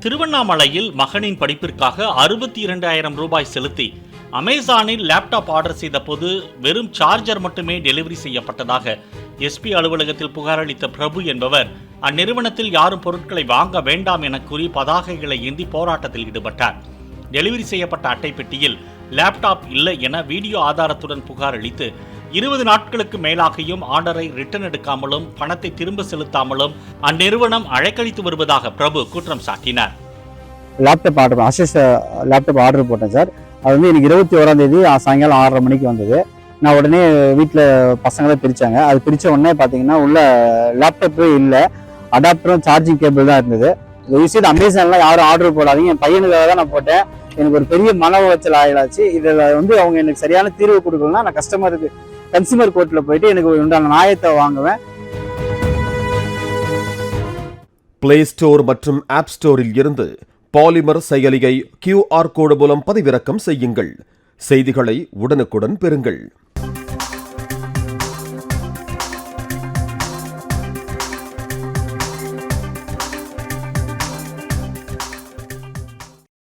திருவண்ணாமலையில் மகனின் படிப்பிற்காக 62,000 ரூபாய் செலுத்தி அமேசானில் லேப்டாப் ஆர்டர் செய்த போது வெறும் சார்ஜர் மட்டுமே டெலிவரி செய்யப்பட்டதாக எஸ்பி அலுவலகத்தில் புகார் அளித்த பிரபு என்பவர் அந்நிறுவனத்தில் யாரும் பொருட்களை வாங்க வேண்டாம் என கூறி பதாகைகளை ஏந்தி போராட்டத்தில் ஈடுபட்டார். டெலிவரி செய்யப்பட்ட அட்டை பெட்டியில் லேப்டாப் இல்லை என வீடியோ ஆதாரத்துடன் புகார் அளித்து 20 நாட்களுக்கு மேலாகியும் ஆர்டரை ரிட்டர்ன் எடுக்காமலும் பணத்தை திரும்ப செலுத்தாமலும் அந்நிறுவனம் அழைக்கழித்து வருவதாக பிரபு குற்றம் சாட்டினார். லேப்டாப் ஆர்டர் போட்டேன் சார். அது வந்து எனக்கு 21ஆம் தேதி சாயங்காலம் 6:30 மணிக்கு வந்தது. நான் உடனே வீட்டில் பசங்களை பிரித்தாங்க. அது பிரித்த உடனே பார்த்தீங்கன்னா உள்ள லேப்டாப்பே இல்லை, அடாப்டரும் சார்ஜிங் கேபிள் தான் இருந்தது. விஷயம் அமேசான்லாம் யாரும் ஆர்டர் போடாதீங்க, என் பையனுக்காக தான் நான் போட்டேன். எனக்கு ஒரு பெரிய மன உளைச்சல் ஆயிடாச்சு. இதில் வந்து அவங்க எனக்கு சரியான தீர்வு கொடுக்கலன்னா நான் கன்சியூமர் கோர்ட்டில் போயிட்டு எனக்கு உண்டான நியாயத்தை வாங்குவேன். பிளே ஸ்டோர் மற்றும் ஆப் ஸ்டோரில் இருந்து பாலிமர் செயலியை QR கோடு மூலம் பதிவிறக்கம் செய்யுங்கள். செய்திகளை உடனுக்குடன் பெறுங்கள்.